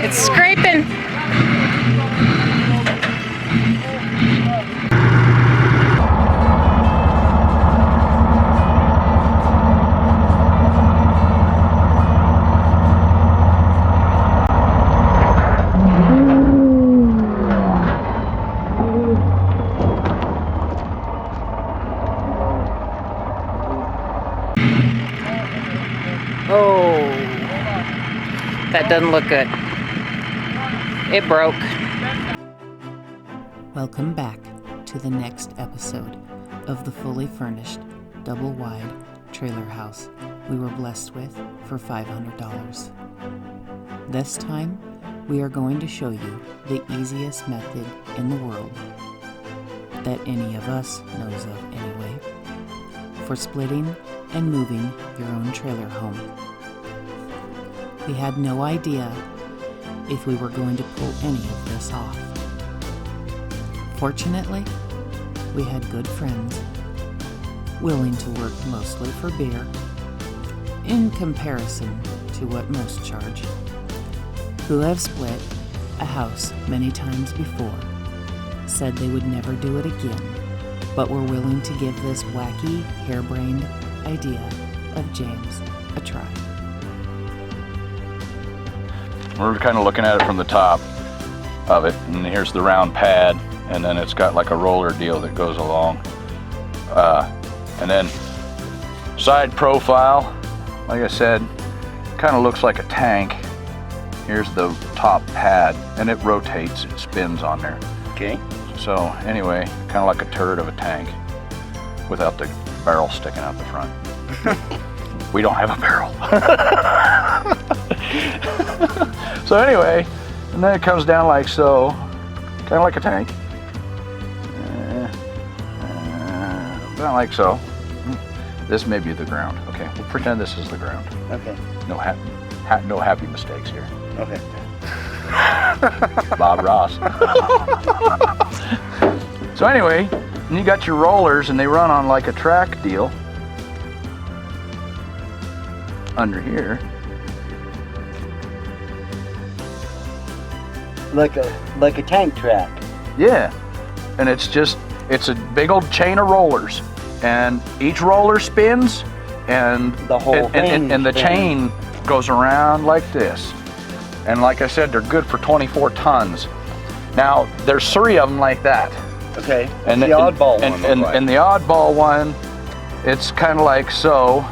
It's scraping. Oh, that doesn't look good. It broke. Welcome back to the next episode of the fully furnished, double-wide trailer house we were blessed with for $500. This time, we are going to show you the easiest method in the world, that any of us knows of anyway, for splitting and moving your own trailer home. We had no idea if we were going to pull any of this off. Fortunately, we had good friends, willing to work mostly for beer, in comparison to what most charge, who have split a house many times before, said they would never do it again, but were willing to give this wacky, harebrained idea of James a try. We're kind of looking at it from the top of it, and here's the round pad, and then it's got like a roller deal that goes along. And then side profile, like I said, kind of looks like a tank. Here's the top pad, and it rotates, it spins on there. Okay. So anyway, kind of like a turret of a tank without the barrel sticking out the front. We don't have a barrel. So anyway, and then it comes down like so, kind of like a tank. About like so. This may be the ground. Okay, we'll pretend this is the ground. Okay. No no happy mistakes here. Okay. Bob Ross. So anyway, and you got your rollers, and they run on like a track deal under here. Like a tank track. Yeah, and it's a big old chain of rollers, and each roller spins, and The whole thing and the spins. chain goes around like this. And like I said, they're good for 24 tons. Now there's 3 of them like that. Okay. And the oddball one. And the oddball one, it's kind of like so,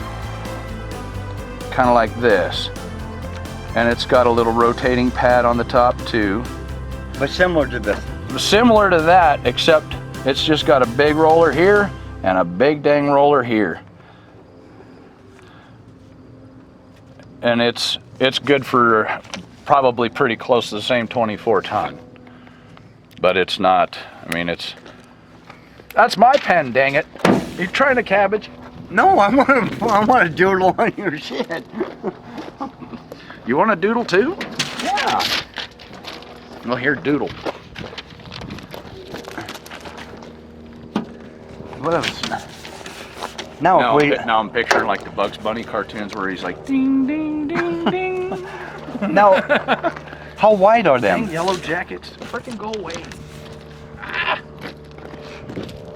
kind of like this, and it's got a little rotating pad on the top too. But similar to this. Similar to that, except it's just got a big roller here and a big dang roller here. And it's good for probably pretty close to the same 24 ton. But it's not, I mean, that's my pen, dang it. You trying to cabbage? No, I want to doodle on your shit. You want to doodle too? Yeah. Well, here, doodle. What else? Now I'm picturing like the Bugs Bunny cartoons where he's like, ding, ding, ding, ding. Now, how wide are Dang them? yellow jackets, freaking go away.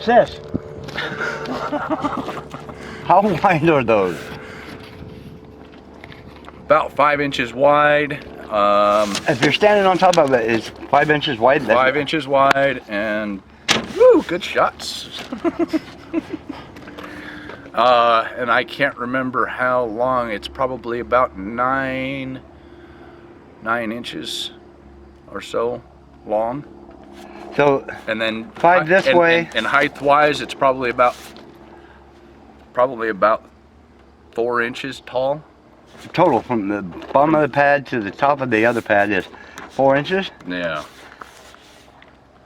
Sis. How wide are those? About 5 inches wide. If you're standing on top of it, it's 5 inches wide. 5 inches wide, and woo, good shots. And I can't remember how long. It's probably about 9 inches or so long. So, And then 5 this way. And height-wise, it's probably about 4 inches tall. total from the bottom of the pad to the top of the other pad is 4 inches. Yeah.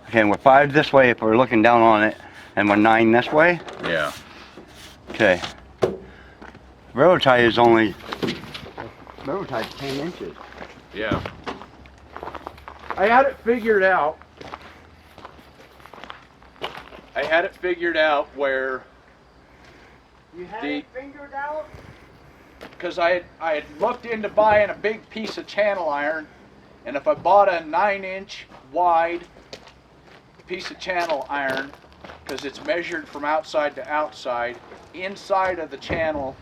Okay, and we're 5 this way if we're looking down on it, and we're 9 this way. Yeah. Okay. Railroad tie is only, railroad tie is 10 inches. Yeah. I had it figured out. Where You had it figured out? because I had looked into buying a big piece of channel iron And if I bought a 9-inch wide piece of channel iron, because it's measured from outside to outside, inside of the channel,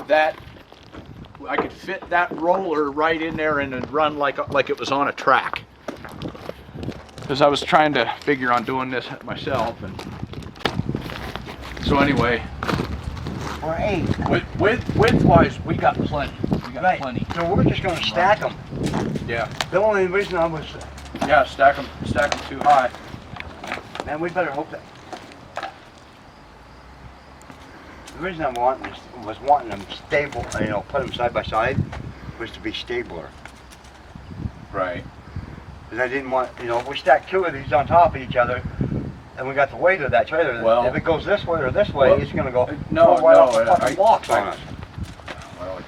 that I could fit that roller right in there and then run like it was on a track. Because I was trying to figure on doing this myself, and so anyway. Or 8. Width-wise, we got plenty. We got Right. plenty. So we're just gonna stack them. Yeah. The only reason I was, Yeah, stack them too high. man, we better hope that. The reason I was wanting them stable, you know, put them side by side, was to be stabler. Right. Because I didn't want, you know, if we stack 2 of these on top of each other, and we got the weight of that trailer, Well, if it goes this way or this way, well, it's gonna go no, right off the no, fucking blocks on us. Well,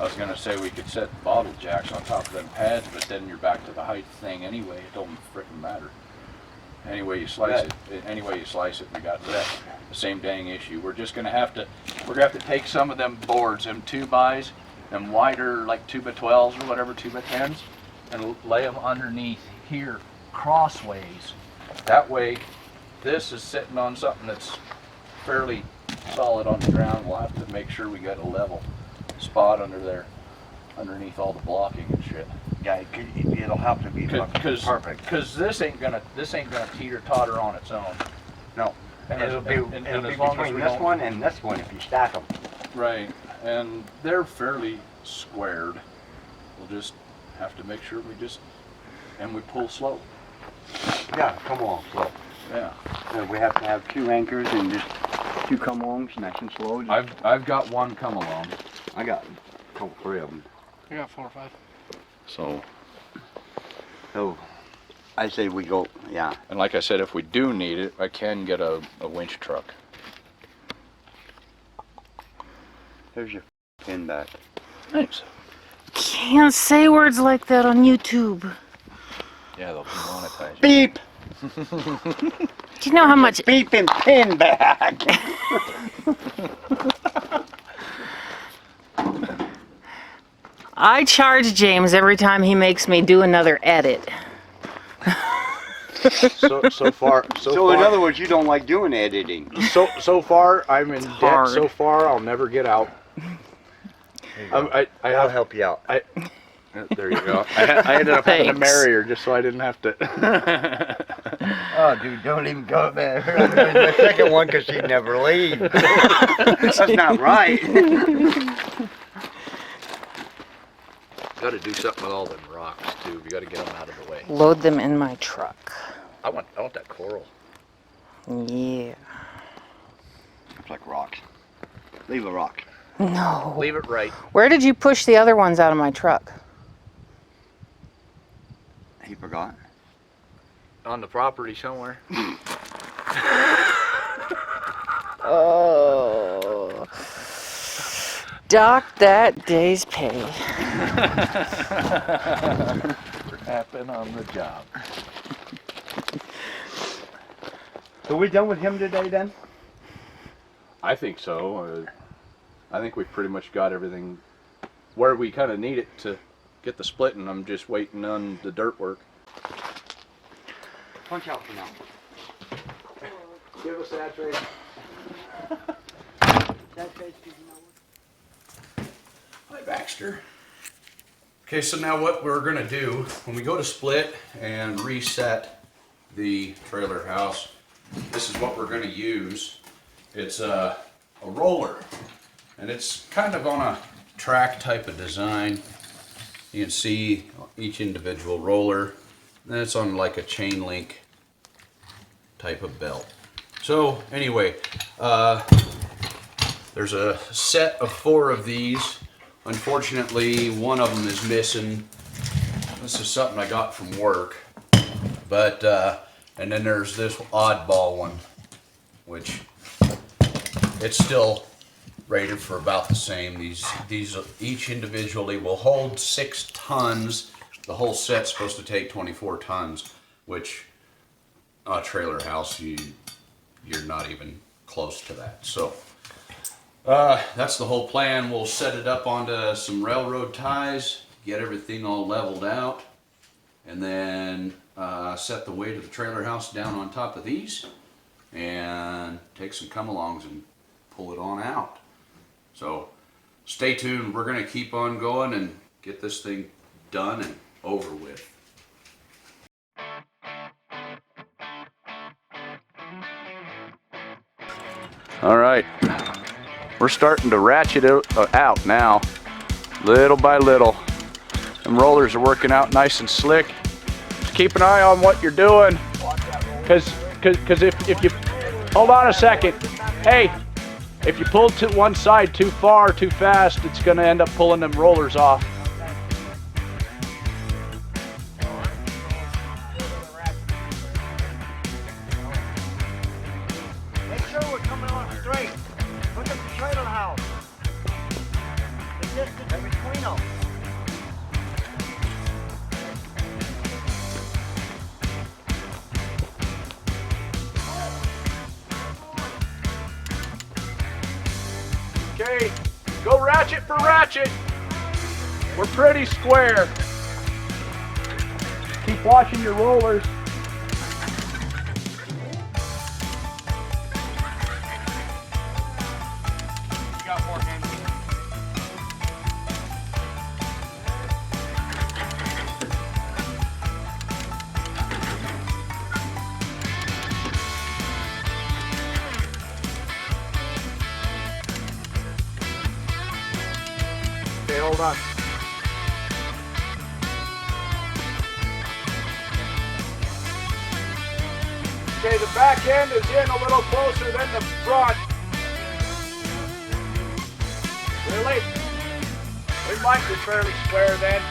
I was gonna say we could set bottle jacks on top of them pads, but then you're back to the height thing anyway. It don't frickin' matter. Anyway you slice it, we got the same dang issue. We're gonna have to take some of them boards, them 2x, them wider like 2x12s or whatever, 2x10s, and lay them underneath here crossways. That way, this is sitting on something that's fairly solid on the ground. We'll have to make sure we got a level spot under there, underneath all the blocking and shit. Yeah, it'll have to be perfect. Because this ain't gonna teeter totter on its own. No, And it'll be as long as between we this don't- one and this one if you stack them. Right, and they're fairly squared. We'll just have to make sure we pull slow. Yeah, come along slow. Yeah. We have to have 2 anchors and just 2 come alongs, nice and slow. I've got one come along. I got 3 of them. I got 4 or 5. So I say we go, yeah. And like I said, if we do need it, I can get a winch truck. There's your pin back. Thanks. Can't say words like that on YouTube. Yeah, they'll demonetize you. Beep! Do you know how much Beep and pin back! I charge James every time he makes me do another edit? So far, So in other words, you don't like doing editing. so far, I'm in debt. hard. So far, I'll never get out. I I'll have. help you out. There you go. I ended up having to Thanks. marry her just so I didn't have to. Oh, dude, don't even go there. I'm doing the second one because she'd never leave. That's not right. Got to do something with all them rocks too. We got to get them out of the way. Load them in my truck. I want that coral. Yeah. It's like rocks. Leave a rock. No. Leave it right. Where did you push the other ones out of my truck? He forgot. On the property somewhere. Oh. Dock that day's pay. Happen on the job. So we done with him today then? I think so. I think we pretty much got everything where we kind of need it to get the splitting. I'm just waiting on the dirt work. Punch out for now. Give us that trade. Hi, Baxter. Okay, so now what we're gonna do when we go to split and reset the trailer house, this is what we're gonna use. It's a roller, and it's kind of on a track type of design. You can see each individual roller, and it's on like a chain link type of belt. So anyway, there's a set of 4 of these. Unfortunately, one of them is missing. This is something I got from work. But, and then there's this oddball one, which it's still rated for about the same. These each individually will hold 6 tons. The whole set's supposed to take 24 tons, which a trailer house, you're not even close to that. So that's the whole plan. We'll set it up onto some railroad ties, get everything all leveled out, and then set the weight of the trailer house down on top of these and take some come-alongs and pull it on out. So stay tuned. We're going to keep on going and get this thing done and over with. All right, we're starting to ratchet it out now, little by little. Them rollers are working out nice and slick. Just keep an eye on what you're doing, because if you hold on a second, hey, if you pull to one side too far, too fast, it's going to end up pulling them rollers off. Make sure we're coming on straight. Look at the trailer house. The distance between them. Okay, go ratchet for ratchet. We're pretty square. Keep watching your rollers. You got more hands. Okay, hold on. Okay, the back end is in a little closer than the front. Really? We might be fairly square then.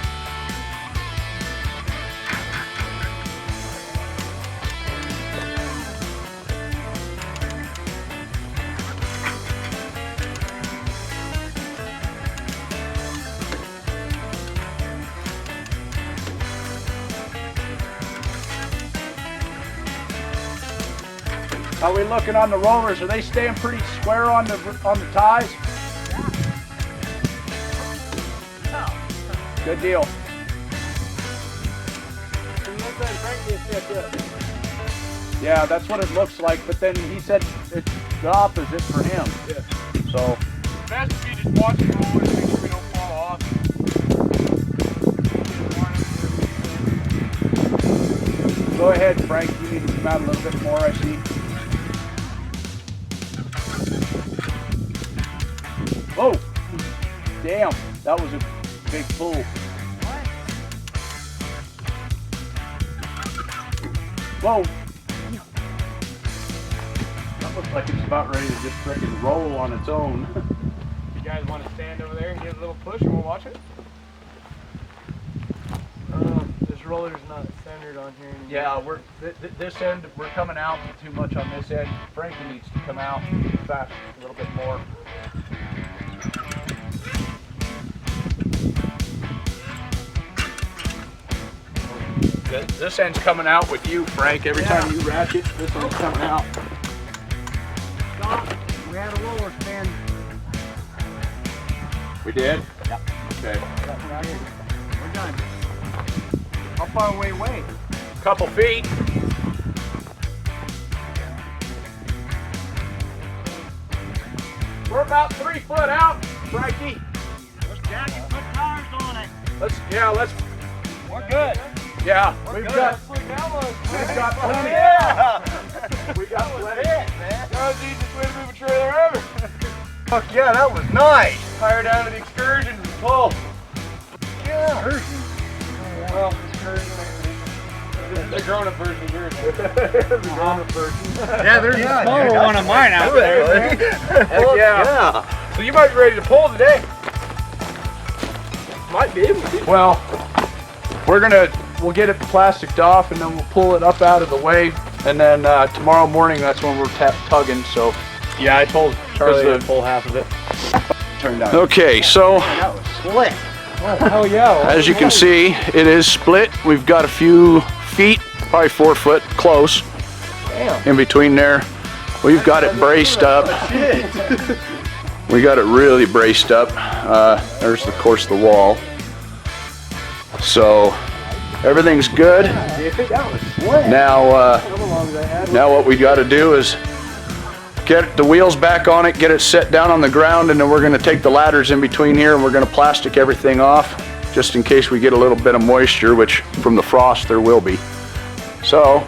How are we looking on the rollers? Are they staying pretty square on the ties? Good deal. Yeah, that's what it looks like, but then he said it's the opposite for him. Yeah. So Best if you just watch the rollers and make sure we don't fall off. go ahead, Frank. You need to come out a little bit more, I see. Oh, damn, that was a big pull. What? Whoa. That looks like it's about ready to just frickin' roll on its own. You guys want to stand over there and give it a little push and we'll watch it? This roller's not centered on here anymore. Yeah, we're this end, we're coming out too much on this end. Frankie needs to come out fast a little bit more. This end's coming out with you, Frank. Every time you ratchet, this end's coming out. Stop. We had a roller stand. We did? Yep. Okay. We're done. How far away? Couple feet. We're about 3 foot out, Frankie. Let's jack and put tires on it. Let's. We're good. Yeah, We've got plenty. Yeah. We got plenty. That was the easiest way to move a trailer ever. Fuck yeah, that was nice. Fire down to the excursion and pull. Yeah. Well, excursion. The grown-up version here. The grown-up version. Yeah, there's a smaller one of mine out there. Heck yeah. So you might be ready to pull today. Might be able to. Well, we'll get it plasticed off and then we'll pull it up out of the way. And then tomorrow morning, that's when we're tugging. So Yeah, I told Charlie to pull half of it. turned out. Okay, so That was slick. Oh, hell yeah. as you can see, it is split. We've got a few feet, probably 4 foot close. Damn. In between there. We've got it braced up. We got it really braced up. There's of course the wall. So everything's good. Now, now what we got to do is get the wheels back on it, get it set down on the ground, and then we're going to take the ladders in between here and we're going to plastic everything off just in case we get a little bit of moisture, which from the frost there will be. So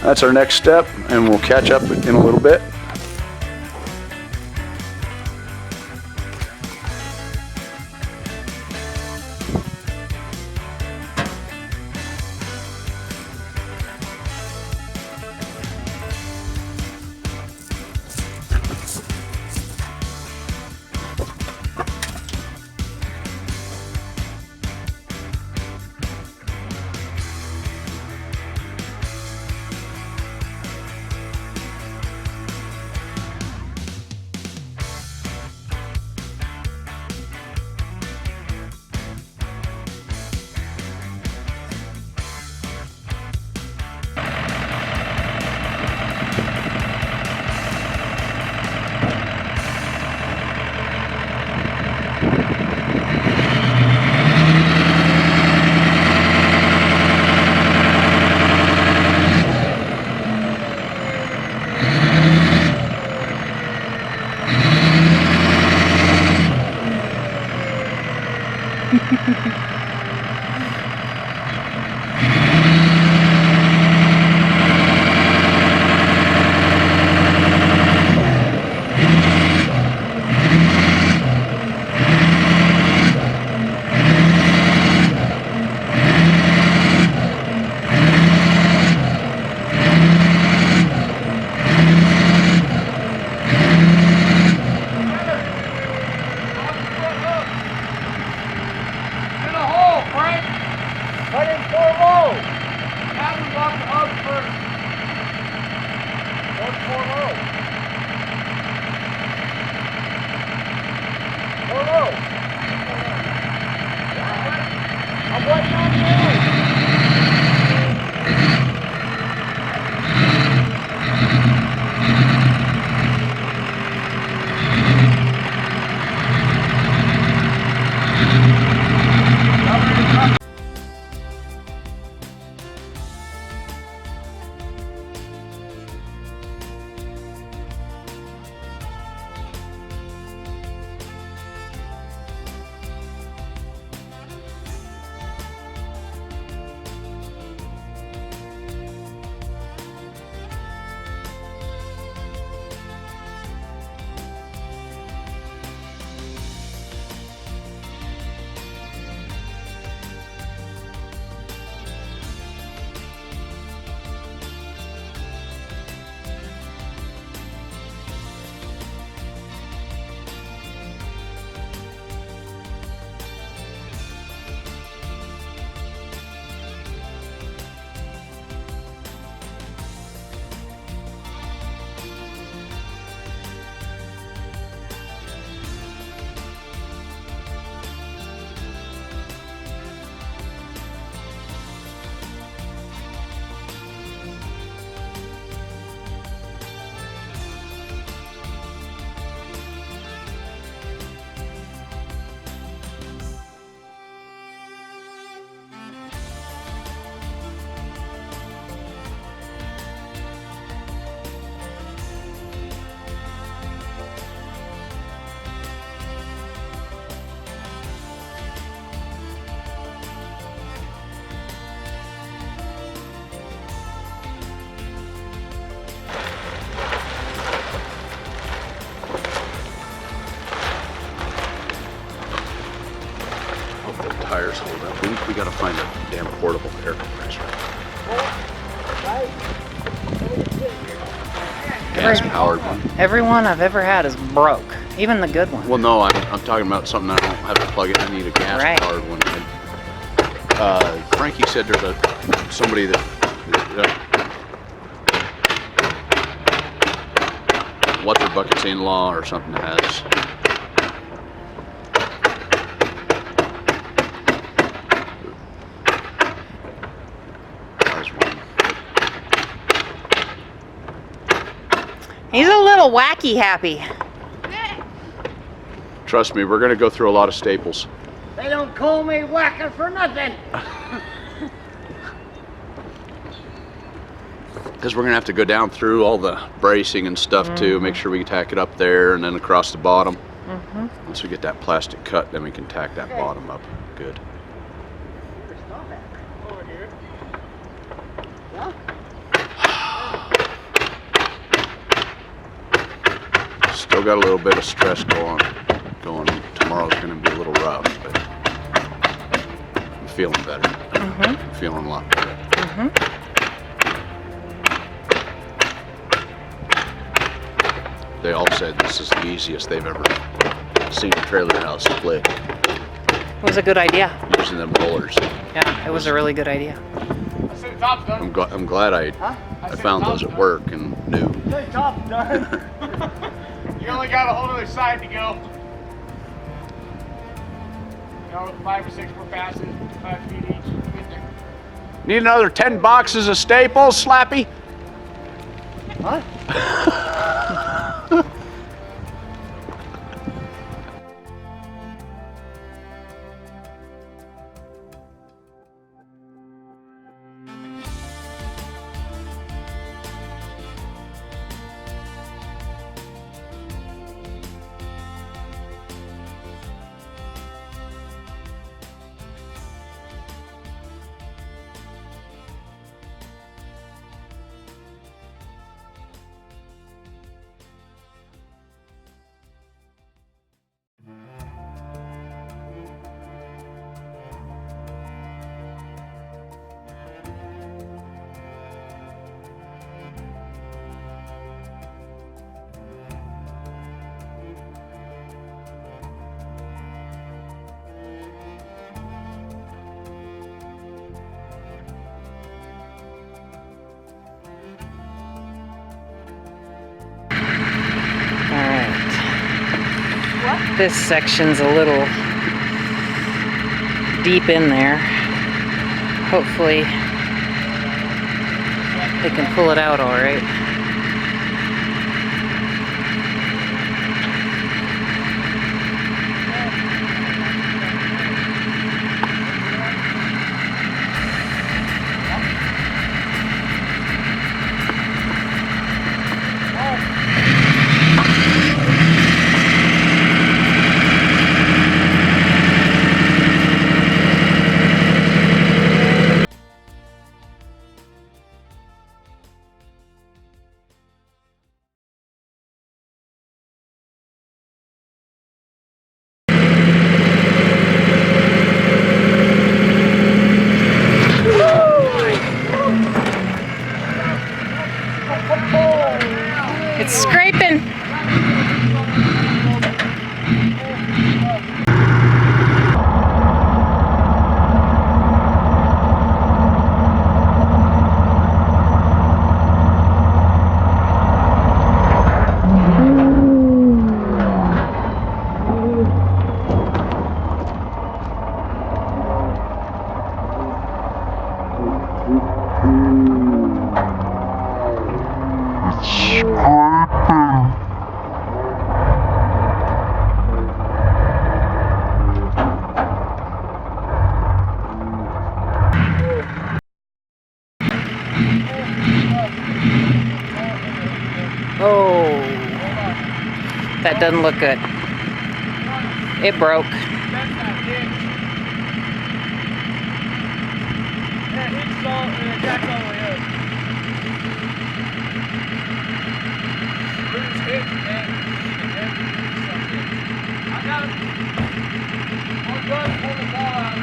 that's our next step, and we'll catch up in a little bit. Tires hold up. We gotta find a damn portable air compressor. Gas powered one. Every one I've ever had is broke, even the good one. Well, no, I'm talking about something I don't have to plug in. I need a gas powered one. And, Frankie said there's somebody that what's her bucket's in-law or something that has. He's a little wacky happy. Trust me, we're gonna go through a lot of staples. They don't call me whacker for nothing. because we're gonna have to go down through all the bracing and stuff too, make sure we can tack it up there and then across the bottom. Once we get that plastic cut, then we can tack that bottom up good. Still got a little bit of stress going. Tomorrow's gonna be a little rough, but I'm feeling better. I'm feeling a lot better. They all said this is the easiest they've ever seen a trailer house split It was a good idea. using them rollers. Yeah, it was a really good idea. I said the top's done. I'm glad I found those at work and knew. The top's done. You only got a whole other side to go. You know, 5 or 6 more passes, 5 feet each. Get there. Need another 10 boxes of staples, Slappy? Huh? This section's a little deep in there. Hopefully they can pull it out all right. It's scraping. Oh, that doesn't look good. It broke. That's not it. Yeah, it's all, that's all the way up. Bruce hit, man. I got him. I'm going to pull the ball out.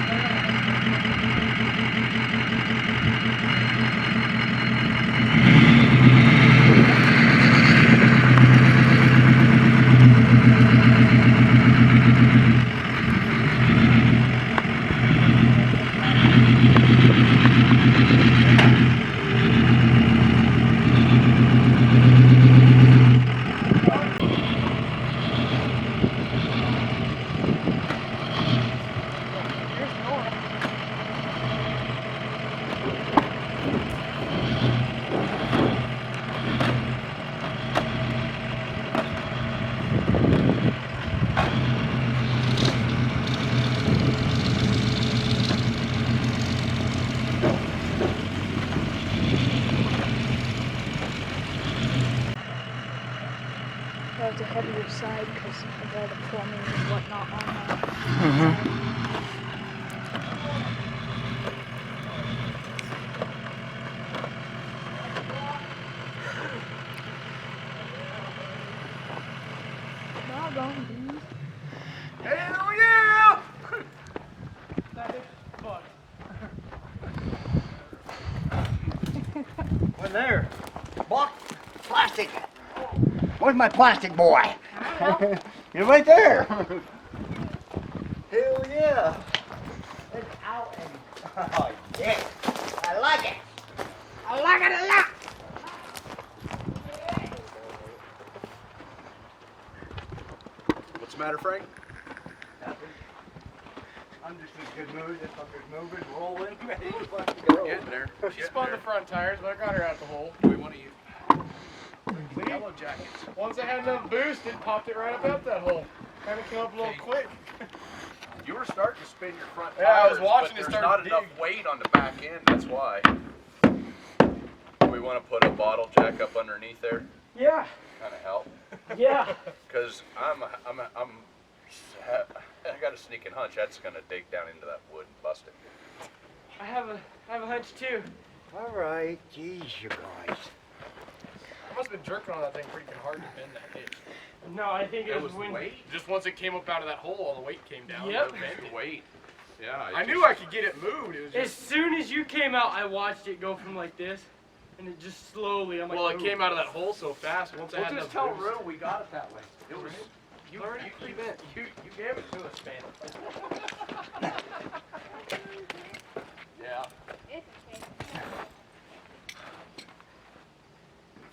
it's a heavier side because of all the plumbing and whatnot on that. Doggone bees. Hell yeah! That is fun. What's there? Block plastic. Where's my plastic boy? You're right there. Hell yeah. It's out and oh yeah. I like it. I like it a lot. What's the matter, Frank? I'm just in a good mood. This fucker's moving, rolling, ready to fucking go. Getting there. She spun the front tires, but I got her out the hole. We want to use Yellow jackets. Once I had enough boost, it popped it right up out that hole. Kind of came up a little quick. You were starting to spin your front Yeah, I was tires, watching but it there's start not to enough dig. weight on the back end. That's why. We want to put a bottle jack up underneath there. Yeah. Kind of help. Yeah. Because I got a sneaking hunch that's gonna dig down into that wood and bust it. I have a hunch too. All right, geez, you guys. I must have been jerking on that thing pretty hard to bend that hitch. No, I think it was when weight. just once it came up out of that hole, all the weight came down. Yep. The weight. Yeah. I knew I could get it moved. It was As just, soon as you came out, I watched it go from like this, and it just slowly. I'm like, well, it "Ooh." came out of that hole so fast. Once I We'll had just enough tell boost. Rue we got it that way. It was you gave it to us, man. Yeah.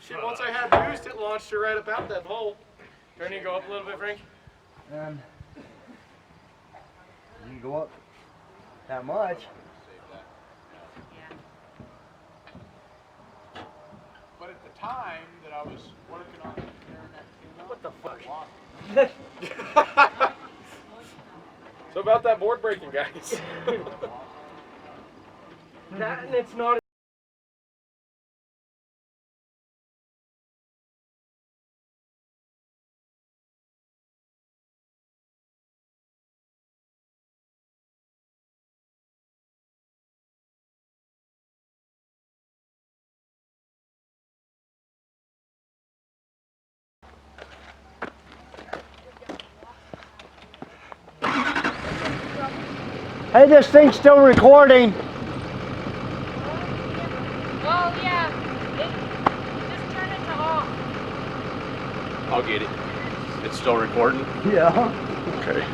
Shit, once I had boost, it launched her right up out that hole. Turn you go up a little bit, Frank. You can go up that much. But at the time that I was working on it, what the fuck? So about that board breaking, guys. That and it's not. Hey, this thing's still recording. Oh, yeah. Just turn it to off. I'll get it. It's still recording? Yeah. Okay.